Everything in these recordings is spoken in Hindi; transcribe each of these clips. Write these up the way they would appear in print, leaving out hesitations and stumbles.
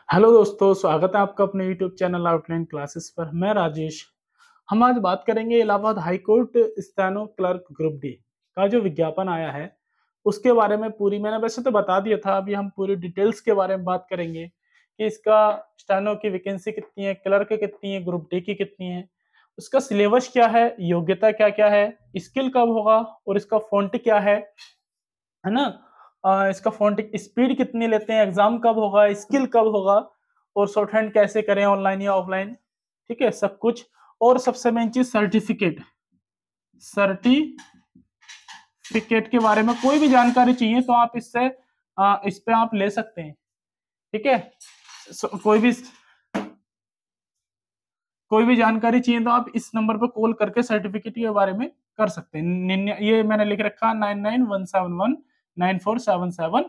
हेलो दोस्तों, स्वागत है आपका अपने यूट्यूब चैनल आउटलाइन क्लासेस पर। मैं राजेश। हम आज बात करेंगे Allahabad high court steno clerk group D का जो विज्ञापन आया है उसके बारे में। पूरी मैंने वैसे तो बता दिया था, अभी हम पूरी डिटेल्स के बारे में बात करेंगे कि इसका स्टेनो की वैकेंसी कितनी है, क्लर्क कितनी है, ग्रुप डी की कितनी है, उसका सिलेबस क्या है, योग्यता क्या क्या है, स्किल कब होगा और इसका फॉन्ट क्या है ना। इसका फॉन्ट स्पीड कितनी लेते हैं, एग्जाम कब होगा, स्किल कब होगा और शॉर्ट हैंड कैसे करें, ऑनलाइन या ऑफलाइन। ठीक है, सब कुछ। और सबसे मेन चीज सर्टिफिकेट के बारे में कोई भी जानकारी चाहिए तो आप इस पे आप ले सकते हैं। ठीक है, कोई भी जानकारी चाहिए तो आप इस नंबर पर कॉल करके सर्टिफिकेट के बारे में कर सकते हैं। ये मैंने लिख रखा 9917194773।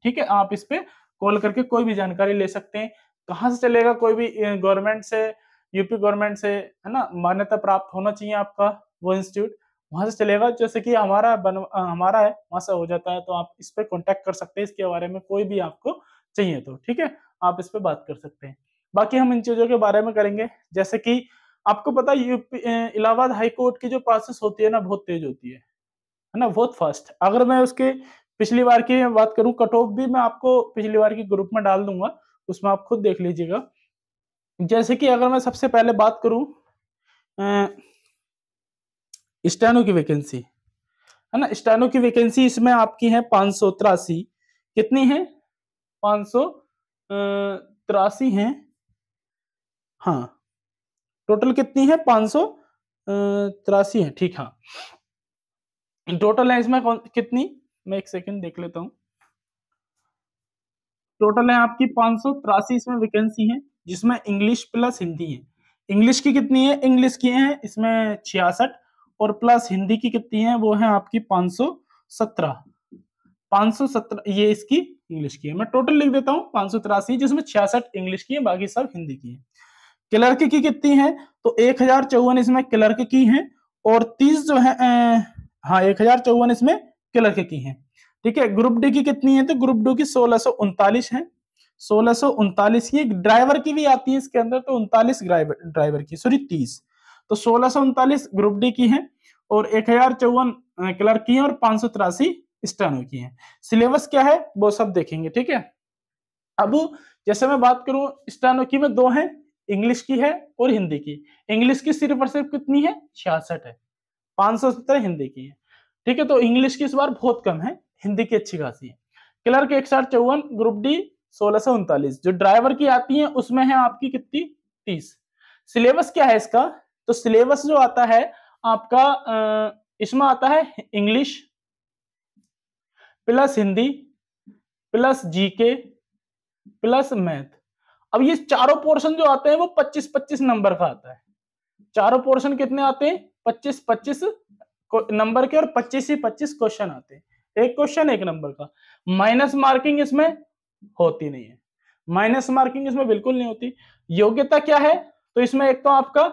ठीक है, आप इस पे कॉल करके कोई भी जानकारी ले सकते हैं। कहाँ से चलेगा, कोई भी गवर्नमेंट से, यूपी गवर्नमेंट से, है ना, मान्यता प्राप्त होना चाहिए आपका वो इंस्टीट्यूट, वहां से चलेगा। जैसे कि हमारा है, वहां से हो जाता है। तो आप इस पे कॉन्टेक्ट कर सकते हैं इसके बारे में, कोई भी आपको चाहिए तो। ठीक है, आप इस पे बात कर सकते हैं। बाकी हम इन चीजों के बारे में करेंगे। जैसे कि आपको पता है इलाहाबाद हाई कोर्ट की जो प्रोसेस होती है ना, बहुत तेज होती है ना, बहुत फास्ट। अगर मैं उसके पिछली बार की बात करूं, कट ऑफ भी मैं आपको पिछली बार की ग्रुप में डाल दूंगा, उसमें आप खुद देख लीजिएगा। जैसे कि अगर मैं सबसे पहले बात करूं स्टेनो की वैकेंसी, है ना, स्टेनो की वैकेंसी इसमें आपकी है 583। कितनी है? 583 है। हाँ, टोटल कितनी है? 583 है। ठीक, हाँ, टोटल है इसमें कितनी, मैं एक सेकंड देख लेता हूँ। टोटल है आपकी 583 इसमें वैकेंसी है, जिसमें इंग्लिश प्लस हिंदी है। इंग्लिश की कितनी है? इंग्लिश की है इसमें 66 और प्लस हिंदी की कितनी है? वो है आपकी 517। 517 ये इसकी इंग्लिश की है। मैं टोटल लिख देता हूँ 583, जिसमें 66 इंग्लिश की है, बाकी सब हिंदी की है। क्लर्क की कितनी है? तो 1054 इसमें क्लर्क की है और 30 जो है हाँ 1054 इसमें क्लर्क की है। ठीक है, ग्रुप डी की कितनी है? तो ग्रुप डी की 1639 है। 1639 की ड्राइवर की भी आती है इसके अंदर, तो 39 ड्राइवर की, सॉरी 30। तो 1639 ग्रुप डी की है और 1054 क्लर्क की है और 583 स्टेनो की है। सिलेबस क्या है वो सब देखेंगे। ठीक है, अब जैसे मैं बात करूं स्टेनो की में दो है, इंग्लिश की है और हिंदी की। इंग्लिश की सिर्फ और सिर्फ कितनी है? 66 है। 517 हिंदी की है। ठीक है, तो इंग्लिश की इस बार बहुत कम है, हिंदी की अच्छी खासी है। Clerk 154, group D 1639। जो ड्राइवर की आती है उसमें है आपकी कितनी? 30। सिलेबस क्या है इसका? तो सिलेबस जो आता है आपका इसमें आता है English plus Hindi plus GK plus math. अब ये चारों पोर्शन जो आते हैं वो 25-25 नंबर का आता है। चारों पोर्शन कितने आते हैं? 25-25 नंबर के और 25 ही 25 क्वेश्चन आते हैं। एक क्वेश्चन एक नंबर का। माइनस मार्किंग इसमें होती नहीं है, माइनस मार्किंग इसमें बिल्कुल नहीं होती। योग्यता क्या है? तो इसमें एक तो आपका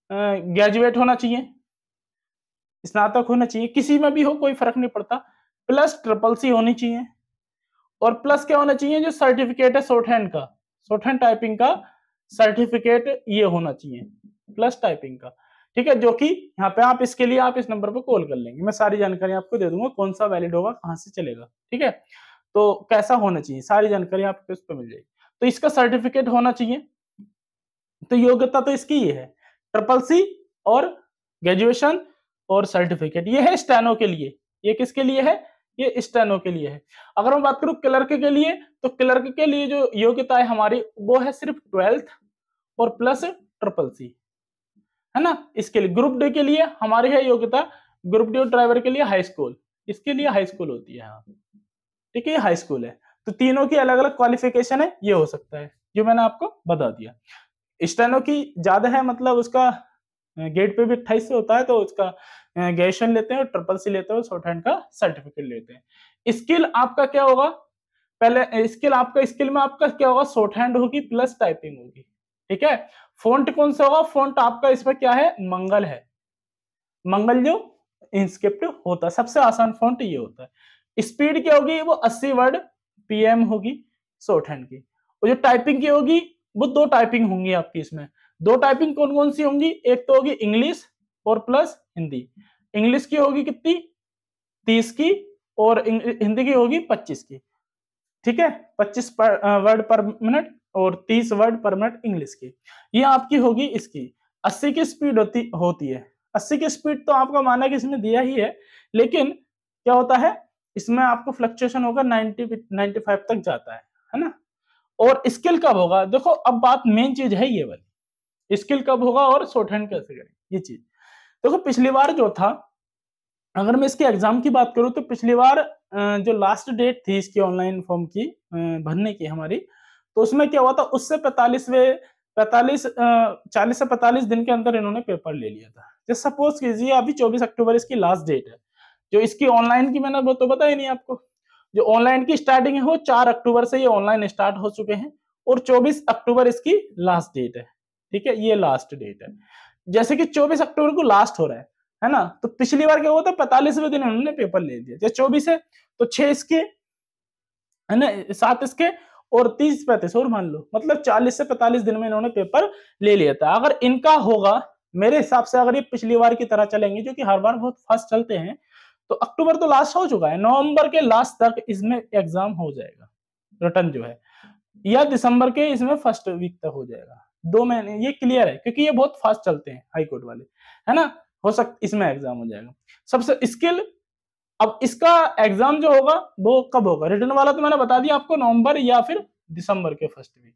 ग्रेजुएट होना चाहिए, स्नातक होना चाहिए, किसी में भी हो कोई फर्क नहीं पड़ता। प्लस ट्रिपल सी होनी चाहिए और प्लस क्या होना चाहिए? जो सर्टिफिकेट है शॉर्ट हैंड का, शॉर्ट हैंड टाइपिंग का सर्टिफिकेट ये होना चाहिए, प्लस टाइपिंग का। ठीक है, जो कि यहाँ पे आप इसके लिए आप इस नंबर पर कॉल कर लेंगे, मैं सारी जानकारी आपको दे दूंगा, कौन सा वैलिड होगा, कहाँ से चलेगा। ठीक है, तो कैसा होना चाहिए सारी जानकारी आपको इस पर मिल जाएगी। तो इसका सर्टिफिकेट होना चाहिए। तो योग्यता तो इसकी ये है, ट्रिपल सी और ग्रेजुएशन और सर्टिफिकेट। ये है स्टेनो के लिए। ये किसके लिए है? ये स्टेनो के लिए है। अगर मैं बात करूं क्लर्क के लिए, तो क्लर्क के लिए जो योग्यता है हमारी वो है सिर्फ 12th और प्लस ट्रिपल सी, है ना। इसके लिए ग्रुप डी के लिए हमारी है योग्यता, ग्रुप डी और ड्राइवर के लिए हाई स्कूल, इसके लिए हाई स्कूल होती है। हाँ, ठीक है, हाई स्कूल है। तो तीनों की अलग अलग क्वालिफिकेशन है, ये हो सकता है जो मैंने आपको बता दिया। स्टेनो की ज्यादा है, मतलब उसका गेट पे भी 28 से होता है, तो उसका ग्रेजुएशन लेते हैं और ट्रिपल सी लेते हैं, शॉर्ट हैंड का सर्टिफिकेट लेते हैं। स्किल आपका क्या होगा? पहले स्किल में आपका क्या होगा? शॉर्ट हैंड होगी प्लस टाइपिंग होगी। ठीक है, फॉन्ट कौन सा होगा? फॉन्ट आपका इसमें क्या है? मंगल है। मंगल जो इंस्क्रिप्ट होता है, सबसे आसान फॉन्ट ये होता है। स्पीड क्या होगी? वो 80 वर्ड पीएम होगी शॉर्ट हैंड की। और जो टाइपिंग की होगी वो 2 टाइपिंग होंगी आपकी इसमें। 2 टाइपिंग कौन कौन सी होंगी, एक तो होगी इंग्लिश और प्लस हिंदी। इंग्लिश की होगी कितनी, 30 की, और हिंदी की होगी 25 की। ठीक है, 25 वर्ड पर मिनट और 30 वर्ड पर मिनट इंग्लिश की। ये आपकी होगी इसकी 80 की स्पीड होती है। 80 की स्पीड तो आपका माना कि इसमें दिया ही है, लेकिन क्या होता है इसमें आपको फ्लक्चुएशन होगा 90-95 तक जाता है ना। और स्किल कब होगा, देखो अब बात मेन चीज है ये वाली, स्किल कब होगा और शॉर्ट हैंड कैसे करेंगे ये चीज। देखो पिछली बार जो था, अगर मैं इसके एग्जाम की बात करूं तो पिछली बार जो लास्ट डेट थी इसकी ऑनलाइन फॉर्म की भरने की हमारी, तो उसमें क्या हुआ था, उससे 40 से 45 दिन के अंदर इन्होंने पेपर ले लिया था। जैसे सपोज कीजिए अभी 24 अक्टूबर इसकी लास्ट डेट है, जो इसकी ऑनलाइन की मैंने वो तो बताया नहीं आपको, जो ऑनलाइन की स्टार्टिंग है वो 4 अक्टूबर से ये ऑनलाइन स्टार्ट हो चुके हैं और 24 अक्टूबर इसकी लास्ट डेट है। ठीक है, ये लास्ट डेट है। जैसे कि 24 अक्टूबर को लास्ट हो रहा है ना, तो पिछली बार क्या हुआ था 45वें दिन उन्होंने पेपर ले लिया। जैसे 24 है तो 6 इसके है ना, 7 इसके और 30-35 और मान लो, मतलब 40 से 45 दिन में इन्होंने पेपर ले लिया था। अगर इनका होगा मेरे हिसाब से, अगर ये पिछली बार की तरह चलेंगे जो कि हर बार बहुत फास्ट चलते हैं, तो अक्टूबर तो लास्ट हो चुका है, नवंबर के लास्ट तक इसमें एग्जाम हो जाएगा रिटर्न जो है, या दिसंबर के इसमें फर्स्ट वीक तक हो जाएगा। 2 महीने ये क्लियर है, क्योंकि ये बहुत फास्ट चलते हैं हाई कोर्ट वाले, है ना। हो सकता इसमें एग्जाम हो जाएगा। सबसे स्किल, अब इसका एग्जाम जो होगा वो कब होगा, रिटर्न वाला तो मैंने बता दिया आपको, नवंबर या फिर दिसंबर के फर्स्ट वीक,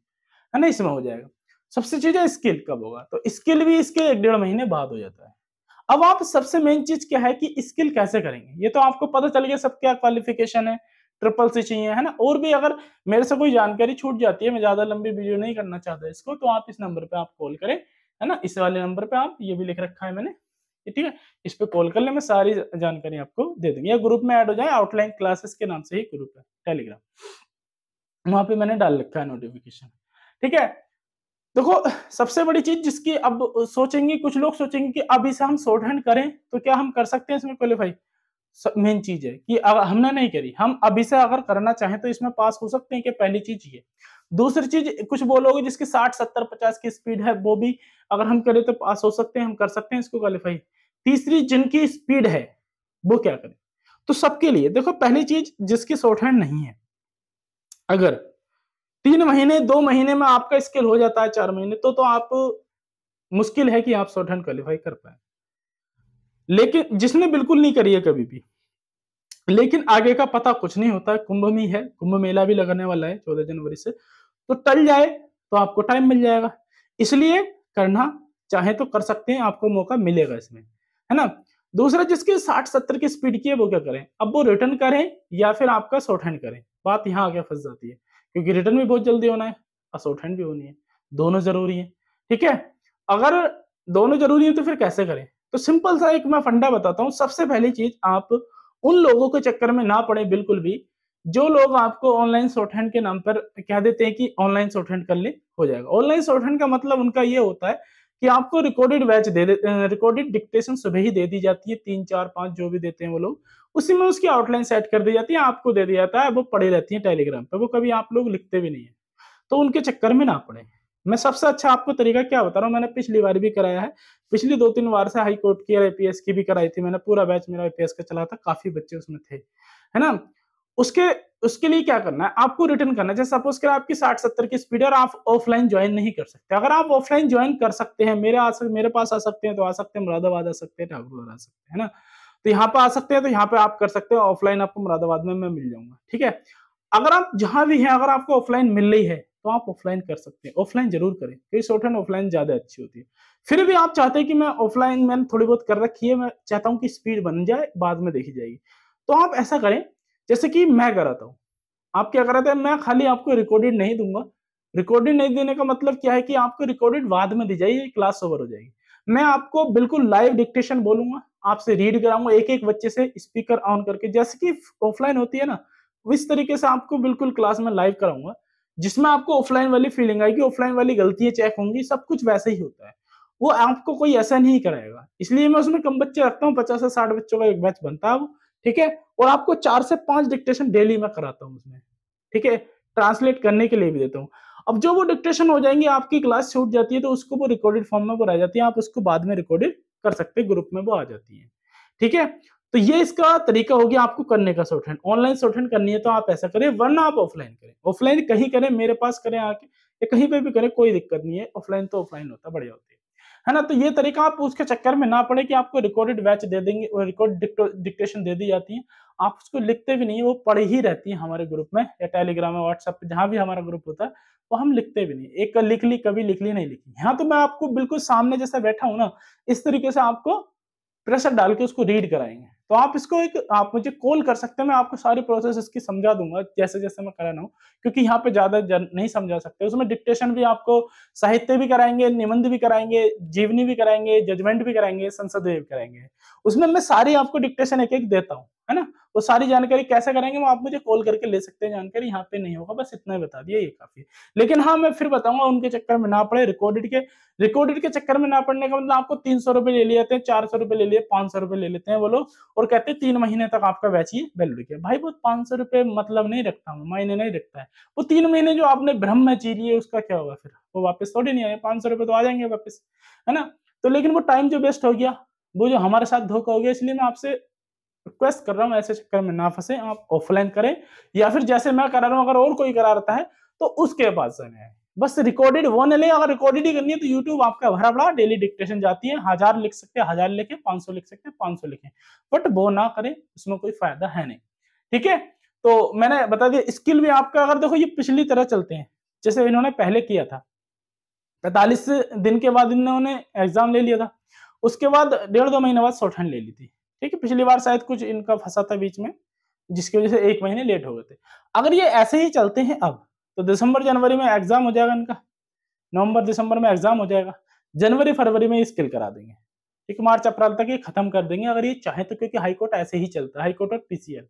है ना, इसमें हो जाएगा। सबसे चीज है स्किल कब होगा, तो स्किल भी इसके 1-1.5 महीने बाद हो जाता है। अब आप सबसे मेन चीज क्या है कि स्किल कैसे करेंगे, ये तो आपको पता चल गया सब क्या क्वालिफिकेशन है, SSC चाहिए, है ना। और भी अगर मेरे से कोई जानकारी छूट जाती है, मैं ज्यादा लंबी वीडियो नहीं करना चाहता इसको, तो आप इस नंबर पे आप कॉल करें, है ना, इस वाले नंबर पे आप, ये भी लिख रखा है मैंने, ठीक है, इस पे कॉल कर ले, मैं सारी जानकारी आपको दे दूंगी, या ग्रुप में ऐड हो जाए, आउटलाइन क्लासेस के नाम से ही ग्रुप है टेलीग्राम, वहां पे मैंने डाल रखा है नोटिफिकेशन। ठीक है, देखो सबसे बड़ी चीज जिसकी अब सोचेंगे कुछ लोग, सोचेंगे कि अब इसे हम शॉर्ट हैंड करें तो क्या हम कर सकते हैं इसमें क्वालिफाई। मेन चीज है कि अगर हमने नहीं करी, हम अभी से अगर करना चाहें तो इसमें पास हो सकते हैं, कि पहली चीज ये। दूसरी चीज, कुछ बोलोगे जिसकी 60 70 50 की स्पीड है, वो भी अगर हम करें तो पास हो सकते हैं, हम कर सकते हैं इसको क्वालिफाई। तीसरी, जिनकी स्पीड है वो क्या करें, तो सबके लिए देखो, पहली चीज जिसकी शॉर्ट हैंड नहीं है, अगर 3 महीने 2 महीने में आपका स्किल हो जाता है, 4 महीने, तो आप मुश्किल है कि आप शॉर्ट हैंड क्वालिफाई कर पाए। लेकिन जिसने बिल्कुल नहीं करी है कभी भी, लेकिन आगे का पता कुछ नहीं होता है, कुंभ में है, कुंभ मेला भी लगने वाला है 14 जनवरी से, तो टल जाए तो आपको टाइम मिल जाएगा, इसलिए करना चाहे तो कर सकते हैं, आपको मौका मिलेगा इसमें, है ना। दूसरा, जिसके 60 70 की स्पीड की है वो क्या करें, अब वो रिटर्न करें या फिर आपका शॉर्ट हैंड करें, बात यहाँ आगे फंस जाती है, क्योंकि रिटर्न भी बहुत जल्दी होना है और शॉर्ट हैंड भी होनी है, दोनों जरूरी है। ठीक है, अगर दोनों जरूरी है तो फिर कैसे करें, तो सिंपल सा एक मैं फंडा बताता हूँ। सबसे पहली चीज, आप उन लोगों के चक्कर में ना पड़े बिल्कुल भी, जो लोग आपको ऑनलाइन शॉर्ट हैंड के नाम पर कह देते हैं कि ऑनलाइन शॉर्ट हैंड कर ले हो जाएगा। ऑनलाइन शॉर्ट हैंड का मतलब उनका ये होता है कि आपको रिकॉर्डेड बैच रिकॉर्डेड डिक्टेशन सुबह ही दे दी जाती है, 3 4 5 जो भी देते हैं वो लोग, उसी में उसकी आउटलाइन सेट कर दी जाती है, आपको दे दिया जाता है, वो पड़ी रहती है टेलीग्राम पे, वो कभी आप लोग लिखते भी नहीं है, तो उनके चक्कर में ना पड़े। मैं सबसे अच्छा आपको तरीका क्या बता रहा हूँ, मैंने पिछली बार भी कराया है, पिछली 2-3 बार से हाई कोर्ट की और आईपीएस की भी कराई थी मैंने, पूरा बैच मेरा आईपीएस का चला था, काफी बच्चे उसमें थे, है ना। उसके लिए क्या करना है, आपको रिटर्न करना है। जैसे सपोज करें आपकी 60 70 की स्पीड है और आप ऑफलाइन ज्वाइन नहीं कर सकते, अगर आप ऑफलाइन ज्वाइन कर सकते हैं, मेरे पास आ सकते हैं तो आ सकते हैं, मुरादाबाद आ सकते हैं, ठाकुरद्वारा आ सकते हैं, है ना, तो यहाँ पे आ सकते हैं, तो यहाँ पे आप कर सकते हैं ऑफलाइन, आपको मुरादाबाद में मैं मिल जाऊंगा। ठीक है, अगर आप जहां भी हैं, अगर आपको ऑफलाइन मिल रही है तो आप ऑफलाइन कर सकते हैं, ऑफलाइन जरूर करें, क्योंकि शॉर्ट हैंड ऑफलाइन ज्यादा अच्छी होती है। फिर भी आप चाहते हैं कि मैं ऑफलाइन मैंने थोड़ी बहुत कर रखी है, मैं चाहता हूं कि स्पीड बन जाए, बाद में देखी जाएगी, तो आप ऐसा करें जैसे कि मैं कराता हूँ। आप क्या कराते हैं, मैं खाली आपको रिकॉर्डेड नहीं दूंगा, रिकॉर्डेड नहीं देने का मतलब क्या है कि आपको रिकॉर्डेड बाद में दी जाएगी, क्लास ओवर हो जाएगी, मैं आपको बिल्कुल लाइव डिक्टेशन बोलूंगा, आपसे रीड कराऊंगा एक एक बच्चे से, स्पीकर ऑन करके, जैसे कि ऑफलाइन होती है ना, इस तरीके से आपको बिल्कुल क्लास में लाइव कराऊंगा, जिसमें आपको ऑफलाइन वाली फीलिंग आएगी, ऑफलाइन वाली गलतियां चेक होंगी, सब कुछ वैसे ही होता है, वो आपको कोई ऐसा नहीं कराएगा, इसलिए मैं उसमें कम बच्चे रखता हूँ, 50 से 60 बच्चों का एक बैच बनता है वो। ठीक है, और आपको 4 से 5 डिक्टेशन डेली में कराता हूँ उसमें। ठीक है, ट्रांसलेट करने के लिए भी देता हूँ। अब जो वो डिक्टेशन हो जाएंगे, आपकी क्लास छूट जाती है तो उसको वो रिकॉर्डेड फॉर्म में वो रह जाती है, आप उसको बाद में रिकॉर्डेड कर सकते हैं, ग्रुप में वो आ जाती है। ठीक है, तो ये इसका तरीका हो गया आपको करने का शॉर्टहैंड। ऑनलाइन शॉर्टहैंड करनी है तो आप ऐसा करें, वरना आप ऑफलाइन करें। ऑफलाइन कहीं करें, मेरे पास करें आके, या कहीं पे भी करें, कोई दिक्कत नहीं है। ऑफलाइन तो ऑफलाइन होता है, बढ़िया होती है ना। तो ये तरीका, आप उसके चक्कर में ना पड़े कि आपको रिकॉर्डेड बैच दे देंगे और रिकॉर्ड डिक्टेशन दे दी जाती है, आप उसको लिखते भी नहीं है, वो पढ़ी ही रहती है हमारे ग्रुप में या टेलीग्राम में, व्हाट्सएप पे, जहां भी हमारा ग्रुप होता है, वो हम लिखते भी नहीं। एक लिख ली, कभी लिख ली, नहीं लिखी। यहाँ तो मैं आपको बिल्कुल सामने जैसे बैठा हूं ना, इस तरीके से आपको प्रेशर डाल के उसको रीड कराएंगे। तो आप इसको आप मुझे कॉल कर सकते हैं, मैं आपको सारी प्रोसेस इसकी समझा दूंगा जैसे जैसे मैं करा रहा हूँ, क्योंकि यहाँ पे ज्यादा नहीं समझा सकते। उसमें डिक्टेशन भी आपको, साहित्य भी कराएंगे, निबंध भी कराएंगे, जीवनी भी कराएंगे, जजमेंट भी कराएंगे, संसदीय भी कराएंगे। उसमें मैं सारी आपको डिक्टेशन एक एक देता हूँ, है ना। वो सारी जानकारी कैसे करेंगे, वो आप मुझे कॉल करके ले सकते हैं जानकारी, यहाँ पे नहीं होगा। बस इतना ही बता दिया, ये काफी है। लेकिन हाँ, मैं फिर बताऊंगा, उनके चक्कर में ना पड़े, रिकॉर्डेड के चक्कर में ना पड़ने का मतलब, आपको 300 रुपए ले लिए थे, 400 रुपए ले लिए, 500 रुपए ले लेते हैं वो लोग, और कहते हैं 3 महीने तक आपका बैच ही वैलिड है। भाई वो 500 रुपए मतलब नहीं रखता हूँ, मायने नहीं रखता है। वो 3 महीने जो आपने भ्रम में जी लिए, उसका क्या होगा फिर, वो वापस थोड़ी नहीं आए, 500 रुपए तो आ जाएंगे वापस, है ना। तो लेकिन वो टाइम जो वेस्ट हो गया, वो जो हमारे साथ धोखा हो गया, इसलिए मैं आपसे रिक्वेस्ट कर रहा हूँ, ऐसे चक्कर में ना फंसे, आप ऑफलाइन करें, या फिर जैसे मैं करा रहा हूँ, अगर और कोई करा रहता है तो उसके पास जाए। बस रिकॉर्डेड वो नहीं ले, अगर रिकॉर्डेड ही करनी है तो यूट्यूब आपका भरा पड़ा, डेली डिक्टेशन जाती है, 1000 लिख सकते हैं 1000 लिखे, 500 लिख सकते हैं 500 लिखे, बट वो ना करें, उसमें कोई फायदा है नहीं। ठीक है, तो मैंने बता दिया। स्किल भी आपका, अगर देखो ये पिछली तरह चलते हैं, जैसे इन्होंने पहले किया था, 45 दिन के बाद इन्होंने एग्जाम ले लिया था, उसके बाद 1.5-2 महीने बाद शॉर्टहैंड ले ली थी। ठीक है, पिछली बार शायद कुछ इनका फंसा था बीच में, जिसकी वजह से 1 महीने लेट हो गए थे। अगर ये ऐसे ही चलते हैं अब, तो दिसंबर जनवरी में एग्जाम हो जाएगा इनका, नवंबर दिसंबर में एग्जाम हो जाएगा, जनवरी फरवरी में स्किल करा देंगे। ठीक, मार्च अप्रैल तक ये खत्म कर देंगे अगर ये चाहे तो, क्योंकि हाईकोर्ट ऐसे ही चलता है, हाईकोर्ट और पीसीएल,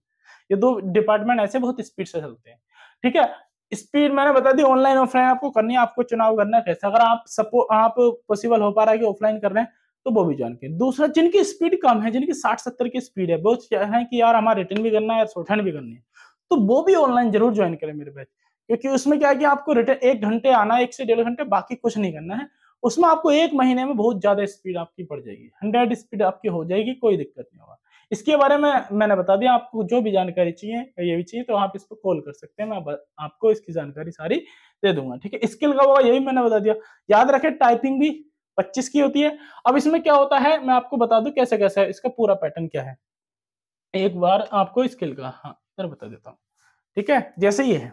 ये 2 डिपार्टमेंट ऐसे बहुत स्पीड से चलते हैं। ठीक है, स्पीड मैंने बता दी, ऑनलाइन ऑफलाइन आपको करनी है, आपको चुनाव करना है कैसे। अगर आप पॉसिबल हो पा रहा है कि ऑफलाइन कर रहे हैं, तो वो भी जान के। दूसरा, जिनकी स्पीड कम है, जिनकी 60-70 की स्पीड है, बहुत है कि यार हमारा रिटर्न भी करना है, शॉर्टहैंड भी करनी है, तो वो भी ऑनलाइन जरूर ज्वाइन करें मेरे बैच। क्योंकि उसमें क्या है कि आपको रिटर्न 1 घंटे आना है, 1 से 1.5 घंटे, बाकी कुछ नहीं करना है। उसमें आपको 1 महीने में बहुत ज्यादा स्पीड आपकी बढ़ जाएगी, 100 स्पीड आपकी हो जाएगी, कोई दिक्कत नहीं होगा। इसके बारे में मैंने बता दिया, आपको जो भी जानकारी चाहिए, ये भी चाहिए, तो आप इस पर कॉल कर सकते हैं, मैं आपको इसकी जानकारी सारी दे दूंगा। ठीक है, स्किल का होगा, यही मैंने बता दिया। याद रखें, टाइपिंग भी 25 की होती है। अब इसमें क्या होता है, मैं आपको बता दूं कैसे कैसे है, इसका पूरा पैटर्न क्या है। एक बार आपको स्किल का, हाँ इधर बता देता हूँ। ठीक है, जैसे ये है,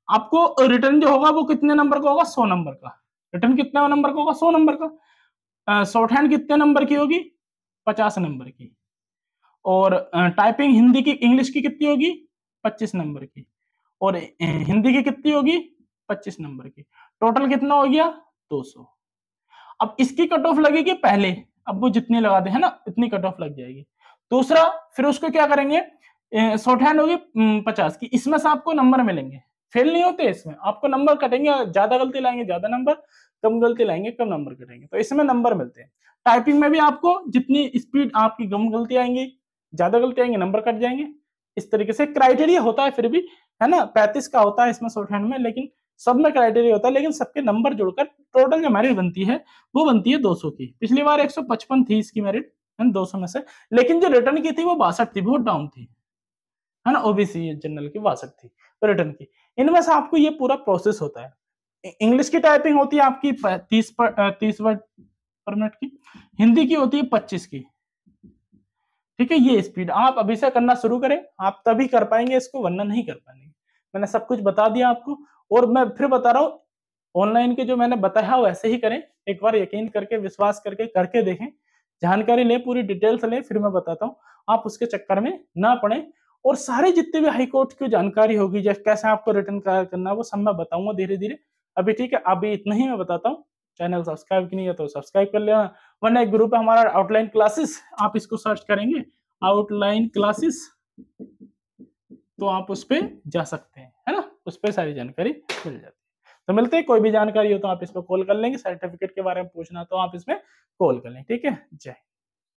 आपको रिटर्न जो होगा वो कितने नंबर का होगा, 100 नंबर का। रिटर्न कितने नंबर का होगा, 100 नंबर का। शॉर्टहैंड कितने नंबर की होगी, 50 नंबर की। और टाइपिंग हिंदी की, इंग्लिश की कितनी होगी, 25 नंबर की। और हिंदी की कितनी होगी, 25 नंबर की। टोटल कितना हो गया, 200। अब इसकी कट ऑफ लगेगी पहले, अब वो जितनी लगा दे, है ना, इतनी कट ऑफ लग जाएगी। दूसरा, फिर उसको क्या करेंगे, शॉर्टहैंड होगी 50 की, इसमें से आपको नंबर मिलेंगे, फेल नहीं होते इसमें, आपको नंबर कटेंगे, ज्यादा गलती लाएंगे ज्यादा नंबर, कम गलती लाएंगे कम नंबर कटेंगे, तो इसमें नंबर मिलते हैं। टाइपिंग में भी आपको जितनी स्पीड आपकी कम गलती आएंगी, ज्यादा गलती आएंगे, नंबर कट जाएंगे। इस तरीके से क्राइटेरिया होता है फिर भी, है ना, 35 का होता है इसमें शॉर्टहैंड में, लेकिन सब में क्राइटेरिया होता है, लेकिन सबके नंबर जोड़कर टोटल जो मेरिट बनती है वो बनती है 200 की। पिछली बार 155 थी इसकी मेरिट, 200 में से, लेकिन जो रिटर्न की थी वो 62 थी, बहुत डाउन थी, है ना, ओबीसी जनरल की 62 थी रिटर्न की। इनमें से आपको ये पूरा प्रोसेस होता है। इंग्लिश की टाइपिंग होती है आपकी 30 वर्ड पर मिनट की, हिंदी की होती है 25 की। ठीक है, ये स्पीड आप अभी से करना शुरू करें, आप तभी कर पाएंगे इसको, वरना नहीं कर पाएंगे। मैंने सब कुछ बता दिया आपको, और मैं फिर बता रहा हूँ, ऑनलाइन के जो मैंने बताया वैसे ही करें, एक बार यकीन करके, विश्वास करके देखें, जानकारी लें, पूरी डिटेल्स लें, फिर मैं बताता हूँ, आप उसके चक्कर में ना पड़े। और सारे जितने भी हाईकोर्ट की जानकारी होगी, जैसे कैसे आपको रिटर्न करना है, वो सब मैं बताऊंगा धीरे धीरे अभी। ठीक है, अभी इतना ही मैं बताता हूँ। चैनल सब्सक्राइब नहीं है तो सब्सक्राइब कर लेना, वरना एक ग्रुप है हमारा आउटलाइन क्लासेस, आप इसको सर्च करेंगे आउटलाइन क्लासेस, तो आप उस पर जा सकते हैं, है ना, उस पर सारी जानकारी मिल जाती है। तो मिलते हैं, कोई भी जानकारी हो तो आप इस पर कॉल कर लेंगे, सर्टिफिकेट के बारे में पूछना तो आप इसमें कॉल कर लें। ठीक है, जय।